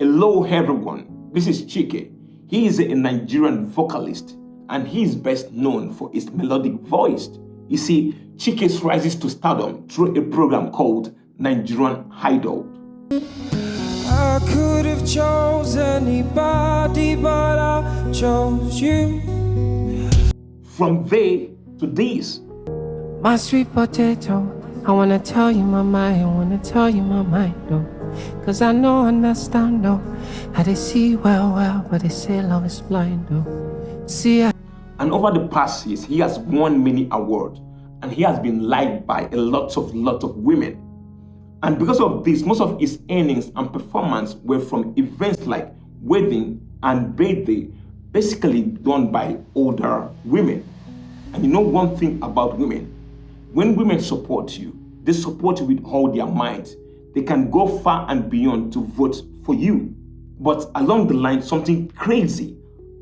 Hello everyone, this is Chike. He is a Nigerian vocalist and he is best known for his melodic voice. You see, Chike rises to stardom through a program called Nigerian Idol. I could have chose anybody, but I chose you. From there to this. My sweet potato, I wanna tell you my mind, though. Cause I know, understand, though. How they see well, but they say love is blind, though. And over the past years, he has won many awards and he has been liked by a lot of women. And because of this, most of his earnings and performance were from events like wedding and birthday, basically done by older women. And you know one thing about women, when women support you, they support you with all their might. They can go far and beyond to vote for you. But along the line, something crazy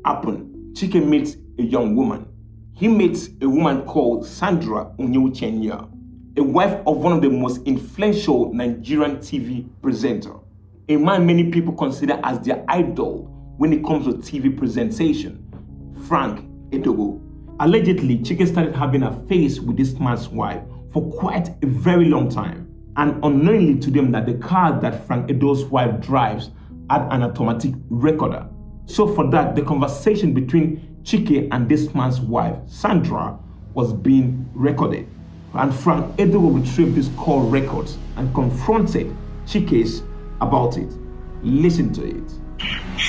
happened. Chike meets a young woman. He meets a woman called Sandra Onyewuchenya, a wife of one of the most influential Nigerian TV presenter, a man many people consider as their idol when it comes to TV presentation, Frank Edoho. Allegedly, Chike started having affairs with this man's wife for quite a very long time, and unknowingly to them that the car that Frank Edoho's wife drives had an automatic recorder. So for that, the conversation between Chike and this man's wife, Sandra, was being recorded. And Frank Edoho retrieved these call records and confronted Chike about it. Listen to it.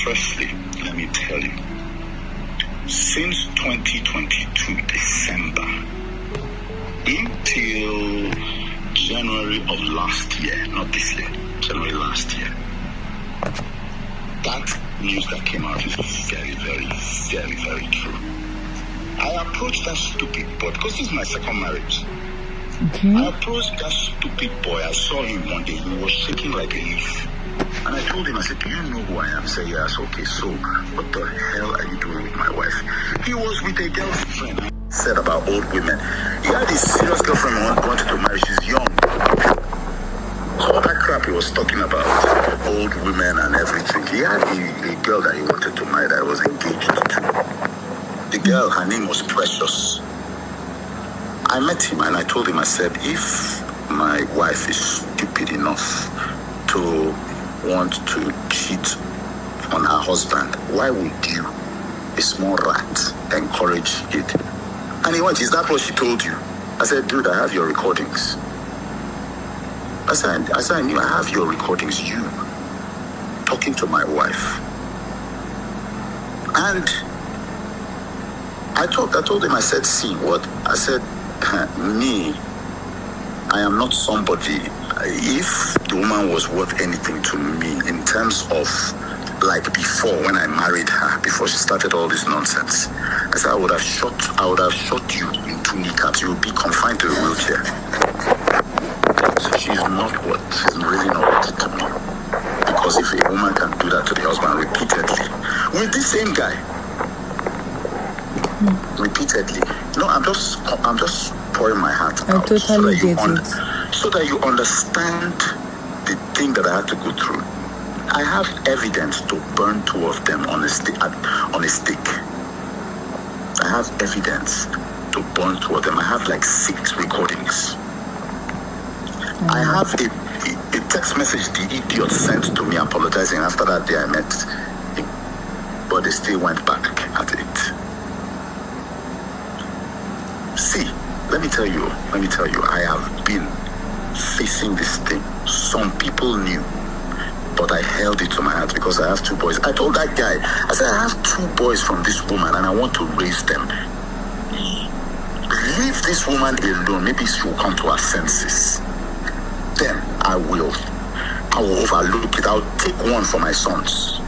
Firstly, let me tell you, since 2022 December until January of last year, not this year, January last year, that news that came out is very, very, very, very true. I approached that stupid boy because this is my second marriage. Okay. I approached that stupid boy. I saw him one day. He was shaking like a leaf. And I told him, I said, do you know who I am? He said, yes. Okay, so what the hell are you doing with my wife? He was with a girlfriend. I said about old women. He had a serious girlfriend who wanted to marry. She's young. So all that crap he was talking about, old women and everything. He had a girl that he wanted to marry that was engaged to. The girl, her name was Precious. I met him and I told him, I said, if my wife is stupid enough to want to cheat on her husband, why would you, a small rat, encourage it? And he went, is that what she told you? I said, dude, I have your recordings. I said, I knew I have your recordings, you talking to my wife. And I told him, I said, see what? I said, me, I am not somebody. If the woman was worth anything to me in terms of like before when I married her, before she started all this nonsense, I said I would have shot you in 2 kneecaps. You would be confined to a wheelchair. So she's really not worth it to me. Because if a woman can do that to the husband repeatedly, with this same guy, repeatedly. No, I'm just pouring my heart out. I totally get it. So that you understand the thing that I had to go through. I have evidence to burn 2 of them on a stick. I have evidence to burn 2 of them. I have like 6 recordings. I have a text message the idiot sent to me apologizing after that day I met him. But they still went back at it. See, let me tell you, I have been facing this thing. Some people knew, but I held it to my heart because I have 2 boys. I told that guy, I said, I have 2 boys from this woman and I want to raise them. Leave this woman alone. Maybe she will come to her senses. Then I will overlook it. I'll take one for my sons.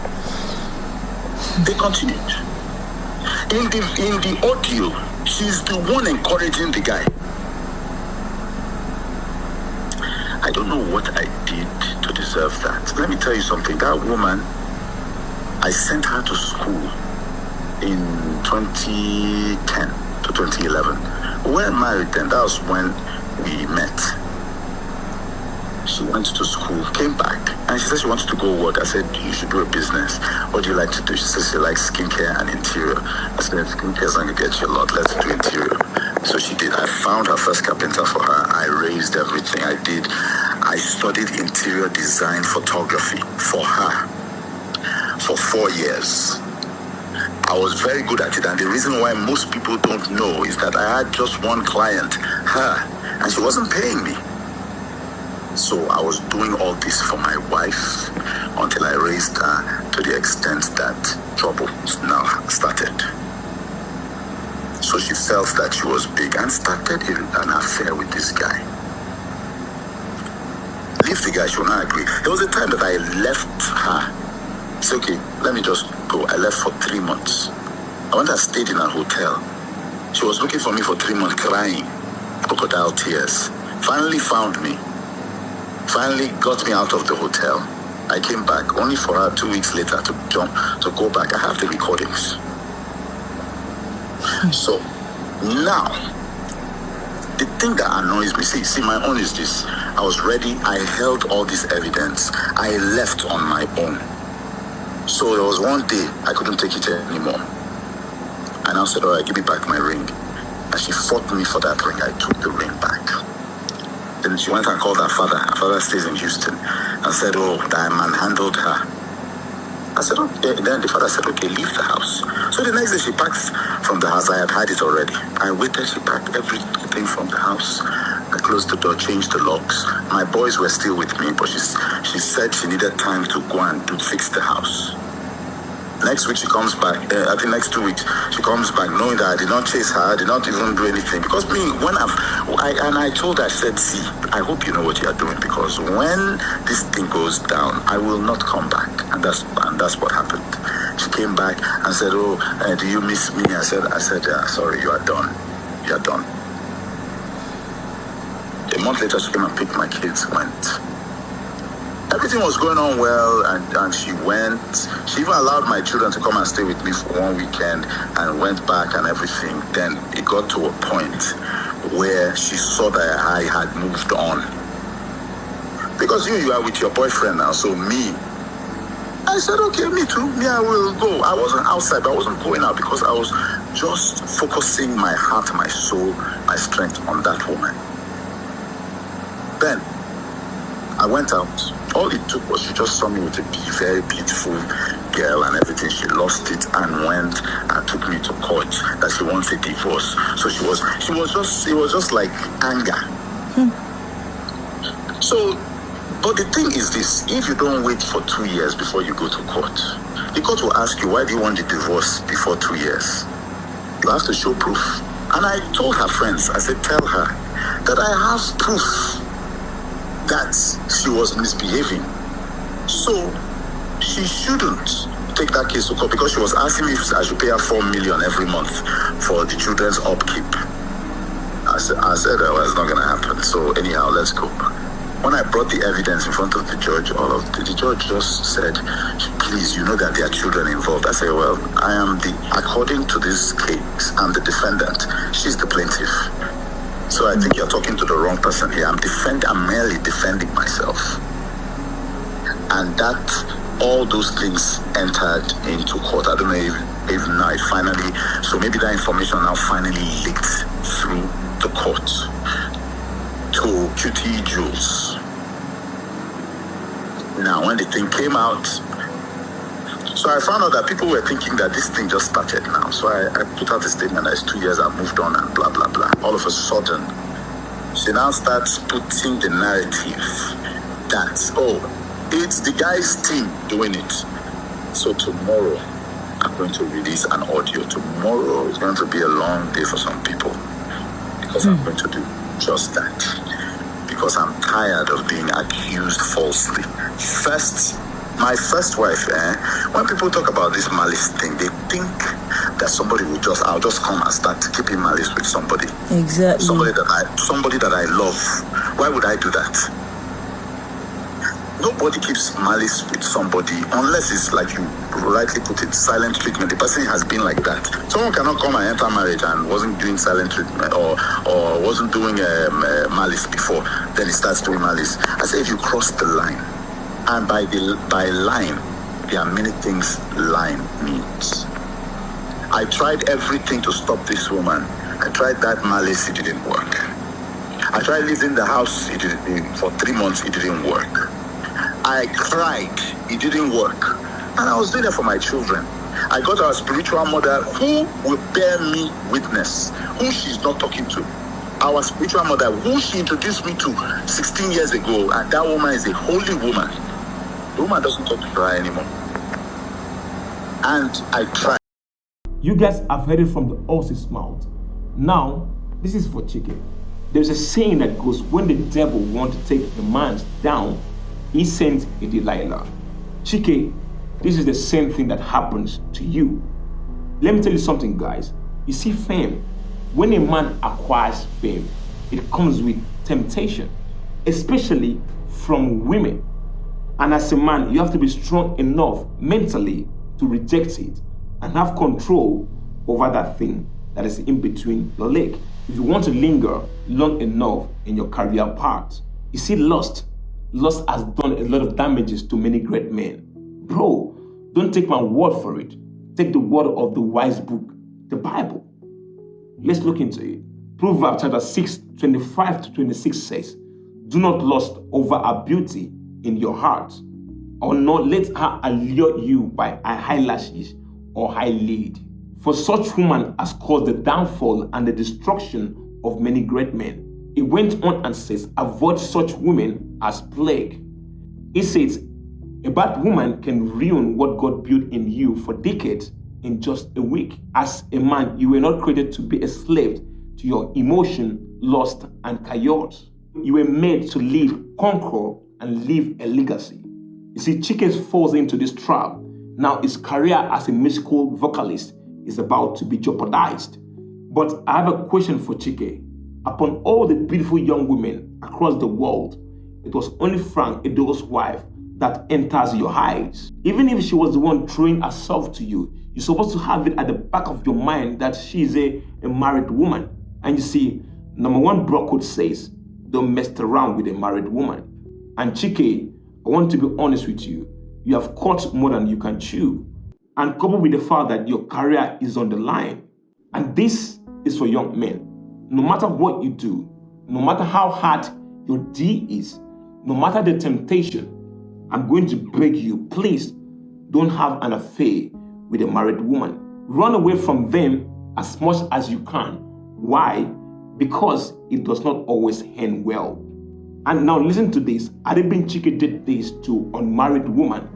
They continued. In the audio, she's the one encouraging the guy. I don't know what I did to deserve that. Let me tell you something. That woman, I sent her to school in 2010 to 2011. We were married then. That was when we met. She went to school, came back, and she said she wanted to go work. I said, you should do a business. What do you like to do? She says she likes skincare and interior. I said, skincare is going to get you a lot. Let's do interior. So she did. I found her first carpenter for her. I raised everything I did. I studied interior design photography for her for 4 years. I was very good at it, and the reason why most people don't know is that I had just one client, her, and she wasn't paying me. So I was doing all this for my wife until I raised her to the extent that trouble now started. So she felt that she was big and started an affair with this guy. Leave the guy, she will not agree. There was a time that I left her. I said, okay, let me just go. I left for 3 months. I went and stayed in a hotel. She was looking for me for 3 months, crying, crocodile tears. Finally found me. Finally got me out of the hotel. I came back only for her 2 weeks later to go back. I have the recordings. So now, the thing that annoys me, see, my own is this. I was ready. I held all this evidence. I left on my own. So there was one day I couldn't take it anymore. And I said, all right, give me back my ring. And she fought me for that ring. I took the ring back. Then she went and called her father. Her father stays in Houston. And said, oh, that manhandled her. I said, okay. Then the father said, okay, leave the house. So the next day she packed from the house. I had had it already. I waited. She packed everything from the house. I closed the door, changed the locks. My boys were still with me, but she said she needed time to go and fix the house. Next week she comes back, I think next 2 weeks, she comes back knowing that I did not chase her, I did not even do anything. Because me, I told her, I said, see, I hope you know what you are doing, because when this thing goes down, I will not come back. And that's what happened. She came back and said, oh, do you miss me? I said, yeah, sorry, you are done. You are done. A month later, she came and picked my kids, went. Everything was going on well, and she went. She even allowed my children to come and stay with me for one weekend and went back and everything. Then it got to a point where she saw that I had moved on. Because you are with your boyfriend now, so me. I said, okay, me too. Me, I will go. I wasn't outside, but I wasn't going out because I was just focusing my heart, my soul, my strength on that woman. Then I went out. All it took was she just saw me with a very beautiful girl and everything. She lost it and went and took me to court that she wants a divorce. So it was just like anger. So, but the thing is this, if you don't wait for 2 years before you go to court, the court will ask you, why do you want the divorce before 2 years? You have to show proof. And I told her friends, I said, tell her that I have proof that she was misbehaving. So she shouldn't take that case to court because she was asking me if I should pay her $4 million every month for the children's upkeep. I said, well, it's not going to happen. So anyhow, let's go. When I brought the evidence in front of the judge, the judge just said, please, you know that there are children involved. I said, well, according to this case, I'm the defendant. She's the plaintiff. So I think you're talking to the wrong person here. I'm merely defending myself. And that, all those things entered into court. I don't know if now it finally, so maybe that information now finally leaked through the court to QT Jules. Now, when the thing came out, so I found out that people were thinking that this thing just started now. So I put out a statement that it's 2 years, I've moved on and blah, blah, blah. All of a sudden, she now starts putting the narrative that, oh, it's the guy's team doing it. So tomorrow, I'm going to release an audio. Tomorrow is going to be a long day for some people because I'm going to do just that. Because I'm tired of being accused falsely. My first wife, when people talk about this malice thing, they think that I'll just come and start keeping malice with somebody. Exactly. Somebody that I love. Why would I do that? Nobody keeps malice with somebody unless it's like you rightly put it, silent treatment. The person has been like that. Someone cannot come and enter marriage and wasn't doing silent treatment or wasn't doing malice before. Then he starts doing malice. I say if you cross the line, and by line, there are many things line means. I tried everything to stop this woman. I tried that malice, it didn't work. I tried leaving the house, for 3 months, it didn't work. I cried, it didn't work. And I was doing it for my children. I got our spiritual mother who will bear me witness, who she's not talking to. Our spiritual mother, who she introduced me to 16 years ago, and that woman is a holy woman. The woman doesn't talk to her anymore. And I tried. You guys have heard it from the horse's mouth. Now, this is for Chike. There's a saying that goes, when the devil wants to take a man down, he sends a Delilah. Chike, this is the same thing that happens to you. Let me tell you something, guys. You see, fame, when a man acquires fame, it comes with temptation, especially from women. And as a man, you have to be strong enough mentally to reject it and have control over that thing that is in between your leg. If you want to linger long enough in your career path, you see, lust has done a lot of damages to many great men. Bro, don't take my word for it. Take the word of the wise book, the Bible. Let's look into it. Proverbs chapter 6, 25 to 26 says, do not lust over her beauty in your heart, or not let her allure you by her eyelashes or high lid. For such woman has caused the downfall and the destruction of many great men. It went on and says, avoid such women as plague. It says, a bad woman can ruin what God built in you for decades in just a week. As a man, you were not created to be a slave to your emotion, lust, and chaos. You were made to lead, conquer, and leave a legacy. You see, Chike falls into this trap. Now his career as a musical vocalist is about to be jeopardized. But I have a question for Chike. Upon all the beautiful young women across the world, it was only Frank Edoho's wife that enters your eyes. Even if she was the one throwing herself to you, you're supposed to have it at the back of your mind that she's a married woman. And you see, number one bro code says, don't mess around with a married woman. And Chike, I want to be honest with you. You have caught more than you can chew. And coupled with the fact that your career is on the line. And this is for young men. No matter what you do, no matter how hard your D is, no matter the temptation, I'm going to beg you, please don't have an affair with a married woman. Run away from them as much as you can. Why? Because it does not always end well. And now listen to this. Had it been Chike did this to unmarried woman,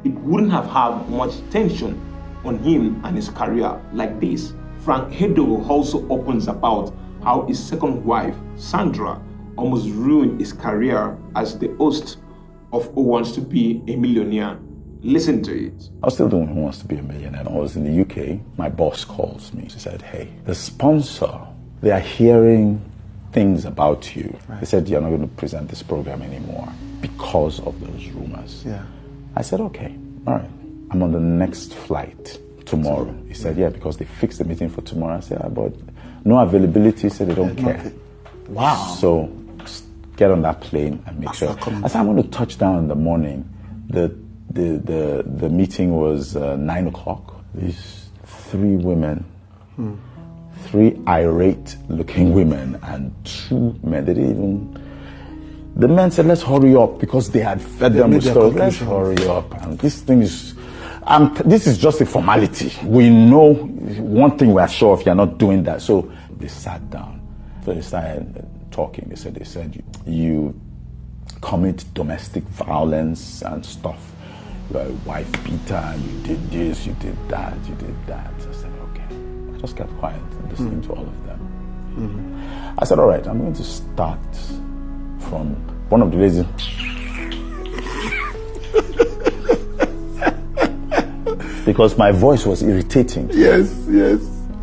it wouldn't have had much tension on him and his career like this. Frank Edoho also opens about how his second wife, Sandra, almost ruined his career as the host of Who Wants to Be a Millionaire. Listen to it. I was still doing Who Wants to Be a Millionaire. I was in the UK. My boss calls me. She said, hey, the sponsor, they are hearing things about you. Right. They said, you're not going to present this program anymore because of those rumors. Yeah. I said, okay, all right. I'm on the next flight tomorrow. He said, yeah, because they fixed the meeting for tomorrow. I said, but no availability. He said they don't care. Wow. So get on that plane and make sure. I said, I'm going to touch down in the morning. The meeting was 9 o'clock. These 3 women, 3 irate looking women and 2 men. They didn't even. The men said, let's hurry up because they had fed them with stories. Let's hurry up. And this thing is, this is just a formality. We know one thing we are sure of, you're not doing that. So they sat down. So they started talking. They said, you commit domestic violence and stuff. You're a wife beater, you did this, you did that, you did that. I said, okay. I just kept quiet and listening to all of them. I said, all right, I'm going to start from one of the ladies. Because my voice was irritating. Yes.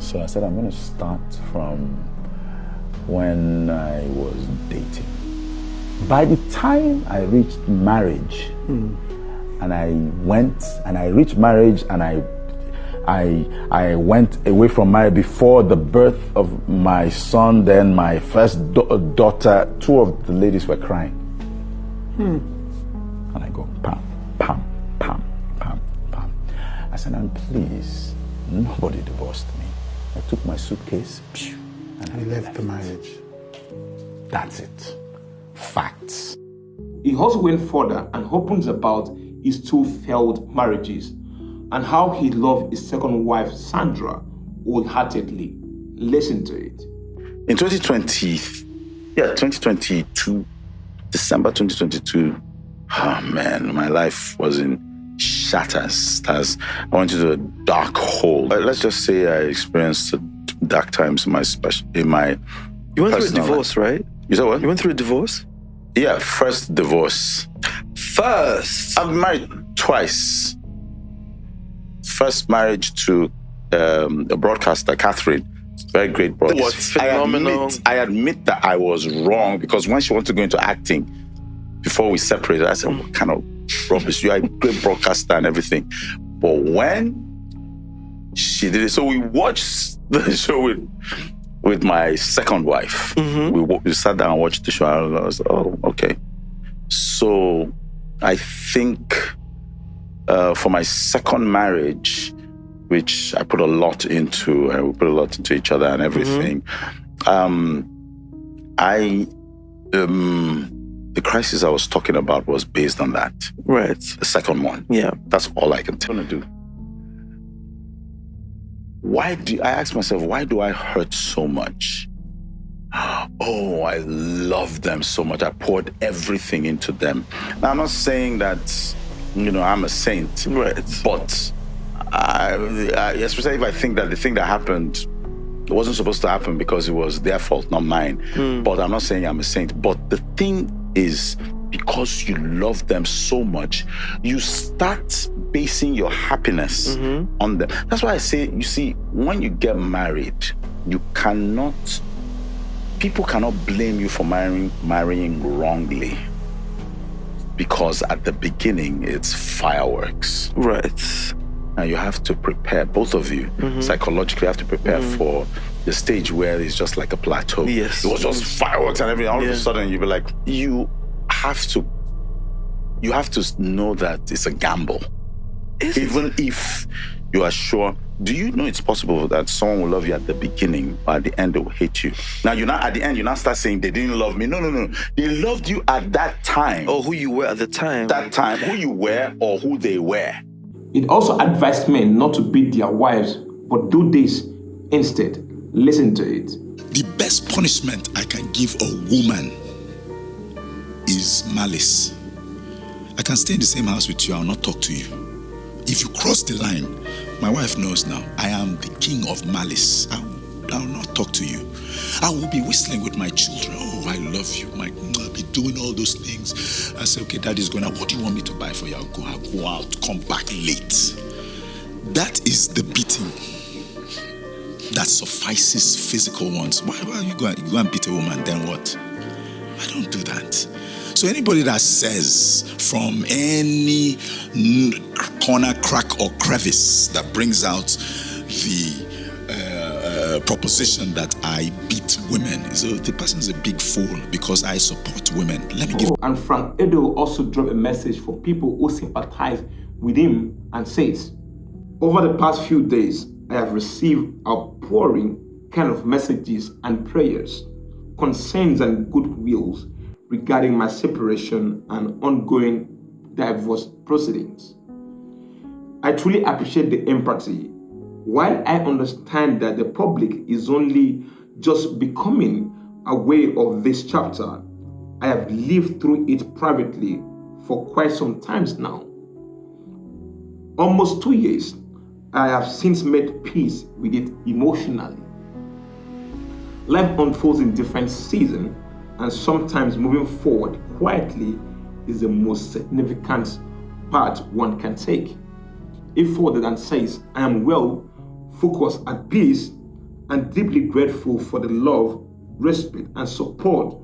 So I said, I'm going to start from when I was dating. By the time I reached marriage, and I went and I reached marriage and I went away from marriage before the birth of my son, then my first daughter, two of the ladies were crying. And I go, pam, pam, pam, pam, pam. I said, and please, nobody divorced me. I took my suitcase, and I left the marriage. That's it. Facts. He also went further and opens about his two failed marriages and how he loved his second wife, Sandra, wholeheartedly. Listen to it. In 2022, December 2022, oh man, my life was in shatters. I went into a dark hole. Let's just say I experienced dark times in my You went through a divorce, right? You said what? You went through a divorce? Yeah, first divorce. First? I've been married twice. First marriage to a broadcaster, Catherine. Very great broadcaster. What phenomenal. I admit that I was wrong because when she wanted to go into acting, before we separated, I said, what kind of rubbish? You are a great broadcaster and everything. But when she did it, so we watched the show with my second wife. We sat down and watched the show and I was like, oh, okay. So I think for my second marriage, which I put a lot into, and we put a lot into each other and everything, the crisis I was talking about was based on that. Right. The second one. Yeah. That's all I can tell you to do. I ask myself, why do I hurt so much? Oh, I love them so much. I poured everything into them. Now, I'm not saying that, I'm a saint. Right. But especially if I think that the thing that happened wasn't supposed to happen because it was their fault, not mine. But I'm not saying I'm a saint. But the thing is, because you love them so much, you start basing your happiness on them. That's why I say, you see, when you get married, people cannot blame you for marrying wrongly. Because at the beginning, it's fireworks. Right. And you have to prepare, both of you, psychologically have to prepare for the stage where it's just like a plateau. Yes. It was just fireworks and everything. All of a sudden, you'll be like, you have to know that it's a gamble. Even if you are sure. Do you know it's possible that someone will love you at the beginning, but at the end they will hate you? Now, at the end, you now start saying they didn't love me. No. They loved you at that time. Oh, who you were at the time. That time, who you were or who they were. It also advised men not to beat their wives, but do this instead. Listen to it. The best punishment I can give a woman is malice. I can stay in the same house with you, I will not talk to you. If you cross the line, my wife knows now, I am the king of malice. I will not talk to you. I will be whistling with my children. Oh, I love you. I'll be doing all those things. I say, okay, daddy's going out. What do you want me to buy for you? I'll go out, come back late. That is the beating that suffices physical ones. Why are you going and beat a woman, then what? I don't do that. So anybody that says from any corner, crack, or crevice that brings out the proposition that I beat women, so the person's a big fool because I support women. Let me give. And Frank Edoho also dropped a message for people who sympathize with him and says, over the past few days, I have received outpouring kind of messages and prayers, concerns and goodwills regarding my separation and ongoing divorce proceedings. I truly appreciate the empathy. While I understand that the public is only just becoming aware of this chapter, I have lived through it privately for quite some time now. Almost 2 years, I have since made peace with it emotionally. Life unfolds in different seasons, and sometimes moving forward quietly is the most significant part one can take. If further than says, I am well, focused, at peace, and deeply grateful for the love, respect, and support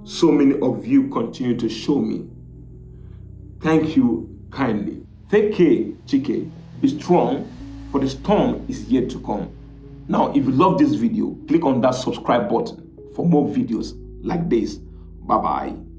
so many of you continue to show me. Thank you kindly. Take care, Chike. Be strong, for the storm is yet to come. Now, if you love this video, click on that subscribe button for more videos like this. Bye-bye.